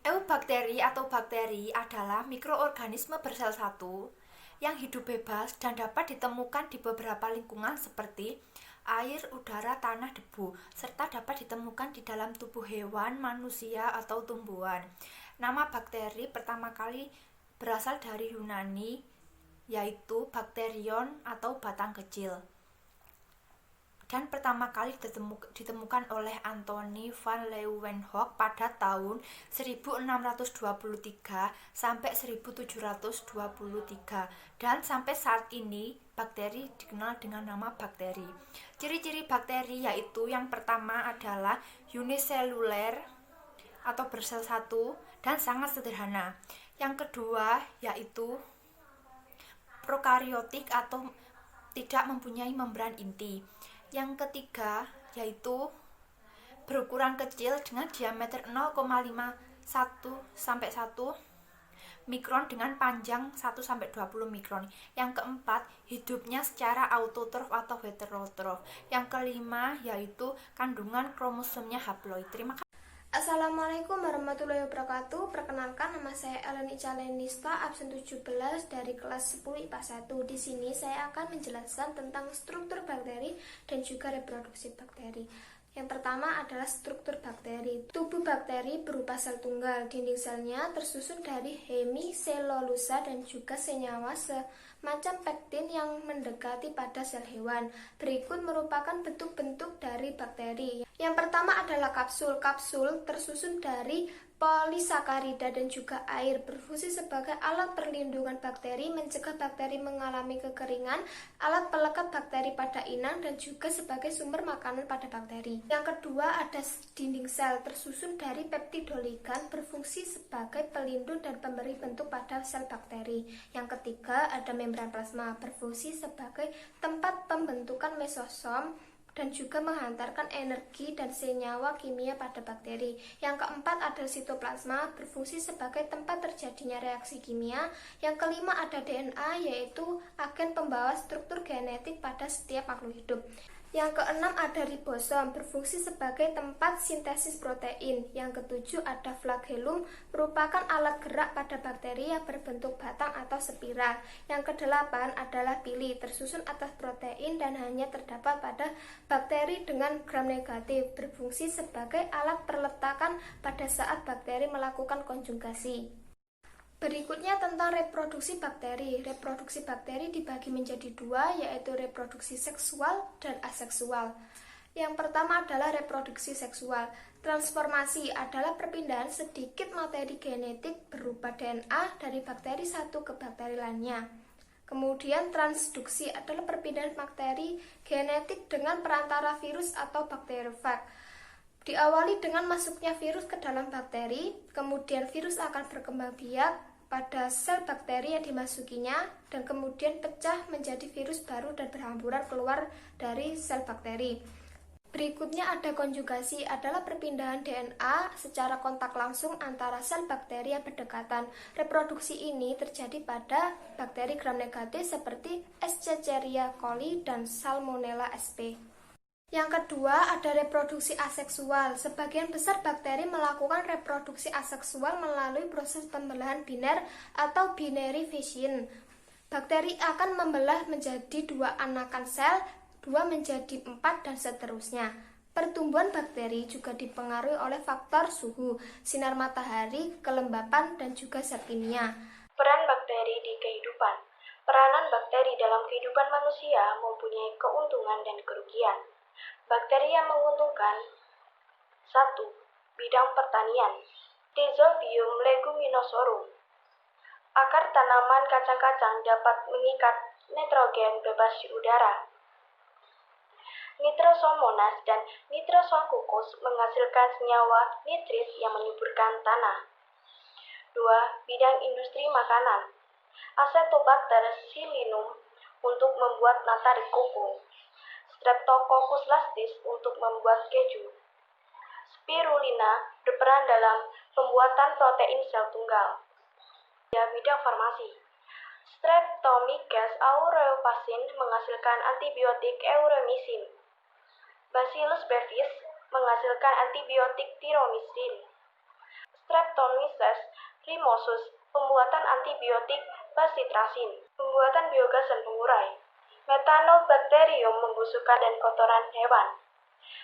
Eubakteri atau bakteri adalah mikroorganisme bersel satu yang hidup bebas dan dapat ditemukan di beberapa lingkungan seperti air, udara, tanah, debu, serta dapat ditemukan di dalam tubuh hewan, manusia, atau tumbuhan. Nama bakteri pertama kali berasal dari Yunani, yaitu bakterion atau batang kecil, dan pertama kali ditemukan oleh Anthony van Leeuwenhoek pada tahun 1623 sampai 1723, dan sampai saat ini bakteri dikenal dengan nama bakteri. Ciri-ciri bakteri yaitu yang pertama adalah uniseluler atau bersel satu dan sangat sederhana. Yang kedua yaitu prokariotik atau tidak mempunyai membran inti. Yang ketiga yaitu berukuran kecil dengan diameter 0,51 sampai 1 mikron dengan panjang 1 sampai 20 mikron. Yang keempat, hidupnya secara autotrof atau heterotrof. Yang kelima yaitu kandungan kromosomnya haploid. Terima kasih. Assalamualaikum warahmatullahi wabarakatuh. Perkenalkan, nama saya Ellen Ica Lenista, absen 17 dari kelas 10 IPA 1. Di sini saya akan menjelaskan tentang struktur bakteri dan juga reproduksi bakteri. Yang pertama adalah struktur bakteri. Tubuh bakteri berupa sel tunggal. Dinding selnya tersusun dari hemiselulosa dan juga senyawa semacam pektin yang mendekati pada sel hewan. Berikut merupakan bentuk-bentuk dari bakteri. Yang pertama adalah kapsul. Kapsul tersusun dari polisakarida dan juga air, berfungsi sebagai alat perlindungan bakteri, mencegah bakteri mengalami kekeringan, alat pelekat bakteri pada inang, dan juga sebagai sumber makanan pada bakteri. Yang kedua ada dinding sel, tersusun dari peptidoligan, berfungsi sebagai pelindung dan pemberi bentuk pada sel bakteri. Yang ketiga ada membran plasma, berfungsi sebagai tempat pembentukan mesosom dan juga menghantarkan energi dan senyawa kimia pada bakteri. Yang keempat ada sitoplasma, berfungsi sebagai tempat terjadinya reaksi kimia. Yang kelima ada DNA, yaitu agen pembawa struktur genetik pada setiap makhluk hidup. Yang keenam ada ribosom, berfungsi sebagai tempat sintesis protein. Yang ketujuh ada flagellum, merupakan alat gerak pada bakteri yang berbentuk batang atau spiral. Yang kedelapan adalah pili, tersusun atas protein dan hanya terdapat pada bakteri dengan gram negatif, berfungsi sebagai alat perletakan pada saat bakteri melakukan konjugasi. Berikutnya tentang reproduksi bakteri. Reproduksi bakteri dibagi menjadi dua, yaitu reproduksi seksual dan aseksual. Yang pertama adalah reproduksi seksual. Transformasi adalah perpindahan sedikit materi genetik berupa DNA dari bakteri satu ke bakteri lainnya. Kemudian transduksi adalah perpindahan bakteri genetik dengan perantara virus atau bakteriofag. Diawali dengan masuknya virus ke dalam bakteri, kemudian virus akan berkembang biak pada sel bakteri yang dimasukinya dan kemudian pecah menjadi virus baru dan berhamburan keluar dari sel bakteri. Berikutnya ada konjugasi, adalah perpindahan DNA secara kontak langsung antara sel bakteri yang berdekatan. Reproduksi ini terjadi pada bakteri gram negatif seperti Escherichia coli dan Salmonella sp. Yang kedua ada reproduksi aseksual. Sebagian besar bakteri melakukan reproduksi aseksual melalui proses pembelahan biner atau binary fission. Bakteri akan membelah menjadi dua anakan sel, dua menjadi 4, dan seterusnya. Pertumbuhan bakteri juga dipengaruhi oleh faktor suhu, sinar matahari, kelembapan, dan juga zat kimia. Peran bakteri di kehidupan. Peranan bakteri dalam kehidupan manusia mempunyai keuntungan dan kerugian. Bakteri yang menguntungkan: 1. Bidang pertanian. Rhizobium leguminosarum. Akar tanaman kacang-kacang dapat mengikat nitrogen bebas di udara. Nitrosomonas dan nitrosococcus menghasilkan senyawa nitrit yang menyuburkan tanah. 2. Bidang industri makanan. Acetobacter pseudomonas untuk membuat latari koko. Streptococcus lastis untuk membuat keju. Spirulina berperan dalam pembuatan protein sel tunggal. Ya, bidang farmasi. Streptomyces aureopasin menghasilkan antibiotik euromycin. Bacillus brevis menghasilkan antibiotik tyromycin. Streptomyces rhinosus, pembuatan antibiotik basitrasin, pembuatan biogas dan pengurai. Methanobacterium, membusukkan dan kotoran hewan.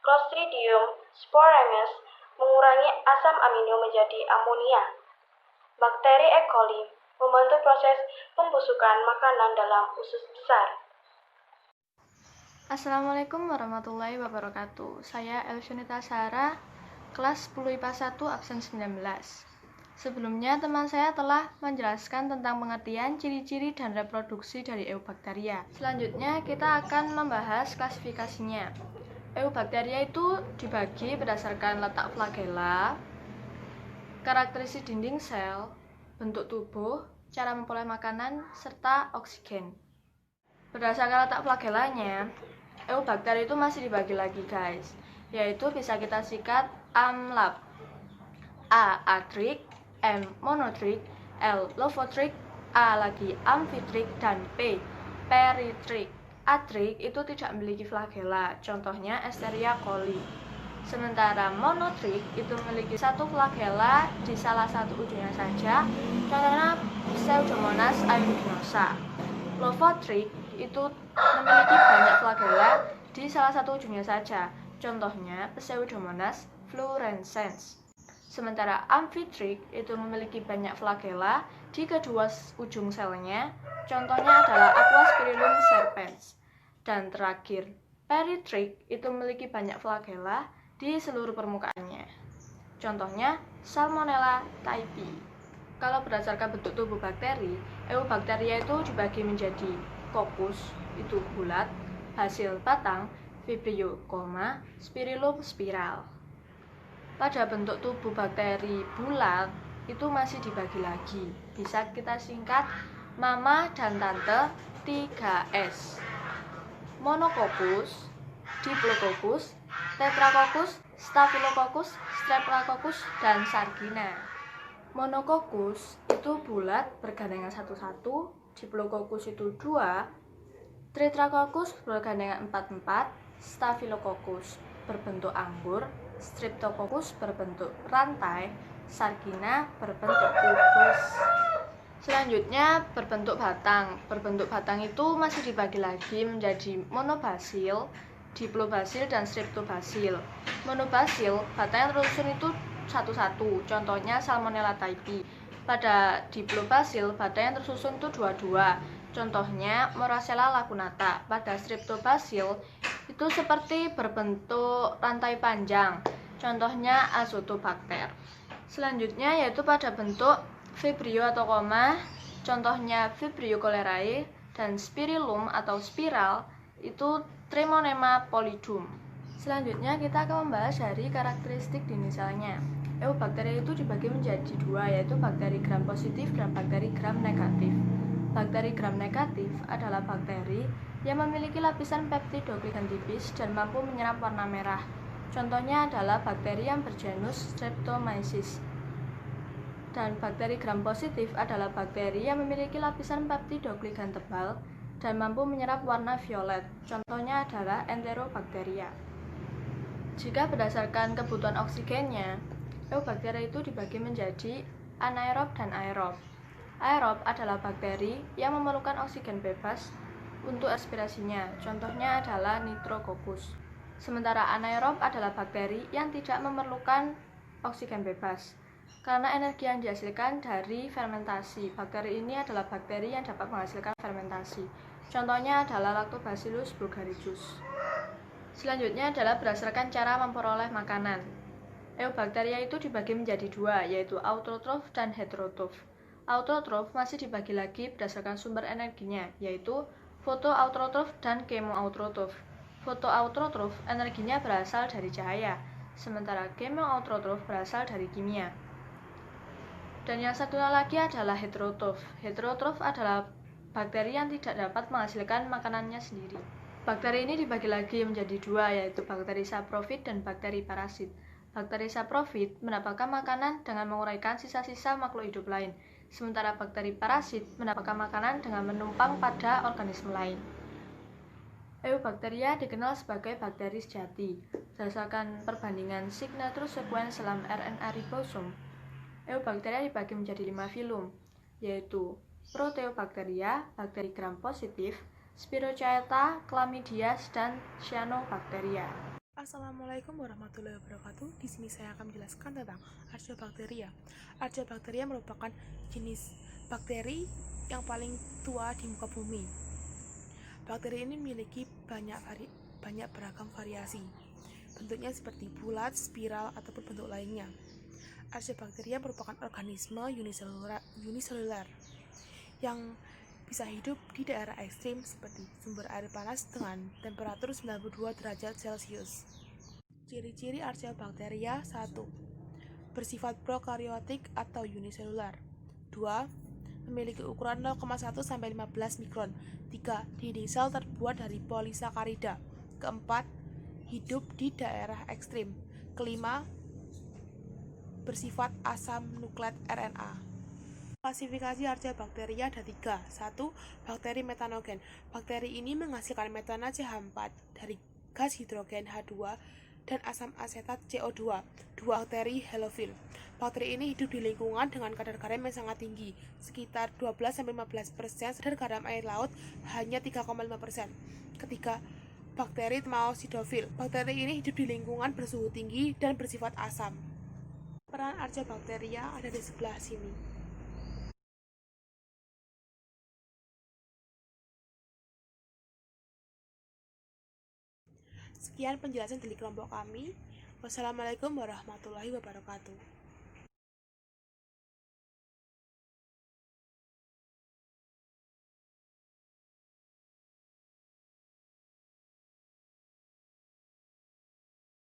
Clostridium sporangius, mengurangi asam amino menjadi amonia. Bakteri E. coli, membantu proses pembusukan makanan dalam usus besar. Assalamualaikum warahmatullahi wabarakatuh. Saya Elshunita Sara, kelas 10 IPA 1 absen 19. Sebelumnya teman saya telah menjelaskan tentang pengertian, ciri-ciri, dan reproduksi dari Eubacteria. Selanjutnya kita akan membahas klasifikasinya. Eubacteria itu dibagi berdasarkan letak flagella, karakteristik dinding sel, bentuk tubuh, cara memperoleh makanan, serta oksigen. Berdasarkan letak flagellanya, Eubacteria itu masih dibagi lagi guys, yaitu bisa kita sikat amlab, A. atrik, M. monotrik, L. lophotric, A lagi amfitrik, dan P. peritrik. Atrik itu tidak memiliki flagella, contohnya Escherichia coli. Sementara monotrik itu memiliki satu flagella di salah satu ujungnya saja, contohnya Pseudomonas aeruginosa. Lophotric itu memiliki banyak flagella di salah satu ujungnya saja, contohnya Pseudomonas fluorescens. Sementara amfitrik itu memiliki banyak flagella di kedua ujung selnya, contohnya adalah Aquaspirillum serpens. Dan terakhir, peritrik itu memiliki banyak flagella di seluruh permukaannya, contohnya Salmonella typhi. Kalau berdasarkan bentuk tubuh bakteri, Eubacteria itu dibagi menjadi kokus, itu bulat, basil batang, vibrio koma, spirillum spiral. Pada bentuk tubuh bakteri bulat itu masih dibagi lagi, bisa kita singkat mama dan tante 3S. Monococcus, Diplococcus, Tetracoccus, Staphylococcus, Streptococcus, dan Sargina. Monococcus itu bulat bergandengan 1-1, Diplococcus itu 2, Tetracoccus bergandengan 4-4, Staphylococcus berbentuk anggur, Streptococcus berbentuk rantai, Sargina berbentuk kubus. Selanjutnya berbentuk batang. Berbentuk batang itu masih dibagi lagi menjadi monobasil, diplobasil, dan streptobasil. Monobasil, batang yang tersusun itu 1-1, contohnya Salmonella typhi. Pada diplobasil, batang yang tersusun itu 2-2, contohnya Moracella lacunata. Pada streptobasil itu seperti berbentuk rantai panjang, contohnya Azotobacter. Selanjutnya yaitu pada bentuk vibrio atau koma, contohnya Vibrio cholerae, dan spirillum atau spiral itu Tremonema pallidum. Selanjutnya kita akan membahas dari karakteristik dinding selnya. Eubacteria itu dibagi menjadi dua, yaitu bakteri gram positif dan bakteri gram negatif. Bakteri gram negatif adalah bakteri yang memiliki lapisan peptidoglican tipis dan mampu menyerap warna merah. Contohnya adalah bakteri yang bergenus Streptomyces. Dan bakteri gram positif adalah bakteri yang memiliki lapisan peptidoglican tebal dan mampu menyerap warna violet. Contohnya adalah Enterobacteria. Jika berdasarkan kebutuhan oksigennya, Eubacteria itu dibagi menjadi anaerob dan aerob. Aerob adalah bakteri yang memerlukan oksigen bebas untuk respirasinya, contohnya adalah Nitrococcus. Sementara anaerob adalah bakteri yang tidak memerlukan oksigen bebas, karena energi yang dihasilkan dari fermentasi. Bakteri ini adalah bakteri yang dapat menghasilkan fermentasi, contohnya adalah Lactobacillus bulgaricus. Selanjutnya adalah berdasarkan cara memperoleh makanan. Eubacteria itu dibagi menjadi dua, yaitu autotrof dan heterotrof. Autotrof masih dibagi lagi berdasarkan sumber energinya, yaitu fotoautotrof dan kemoautotrof. Fotoautotrof energinya berasal dari cahaya, sementara kemoautotrof berasal dari kimia. Dan yang satunya lagi adalah heterotrof. Heterotrof adalah bakteri yang tidak dapat menghasilkan makanannya sendiri. Bakteri ini dibagi lagi menjadi dua, yaitu bakteri saprofit dan bakteri parasit. Bakteri saprofit mendapatkan makanan dengan menguraikan sisa-sisa makhluk hidup lain, sementara bakteri parasit mendapatkan makanan dengan menumpang pada organisme lain. Eubacteria dikenal sebagai bakteri sejati berdasarkan perbandingan signature sequence dalam RNA ribosom. Eubacteria dibagi menjadi 5 filum, yaitu Proteobacteria, bakteri gram positif, Spirochaeta, Chlamydias, dan Cyanobacteria. Assalamualaikum warahmatullahi wabarakatuh. Di sini saya akan menjelaskan tentang Archaeobacteria. Archaeobacteria merupakan jenis bakteri yang paling tua di muka bumi. Bakteri ini memiliki banyak beragam variasi. Bentuknya seperti bulat, spiral, ataupun bentuk lainnya. Archaeobacteria merupakan organisme uniselular yang bisa hidup di daerah ekstrim seperti sumber air panas dengan temperatur 92 derajat Celcius. Ciri-ciri Archaeobacteria: 1. Bersifat prokaryotik atau uniselular. 2. Memiliki ukuran 0,1 sampai 15 mikron. 3. Dinding sel terbuat dari polisakarida. 4. Hidup di daerah ekstrim. 5. Bersifat asam nukleat RNA. Klasifikasi Archaeobacteria ada 3. 1. Bakteri metanogen. Bakteri ini menghasilkan metana CH4 dari gas hidrogen H2 dan asam asetat CO2. 2. Bakteri halofil. Bakteri ini hidup di lingkungan dengan kadar garam yang sangat tinggi, sekitar 12-15%, sedangkan garam air laut hanya 3,5%. Ketiga, bakteri thermosidofil. Bakteri ini hidup di lingkungan bersuhu tinggi dan bersifat asam. Peran Archaeobacteria ada di sebelah sini. Sekian penjelasan dari kelompok kami. Wassalamualaikum warahmatullahi wabarakatuh.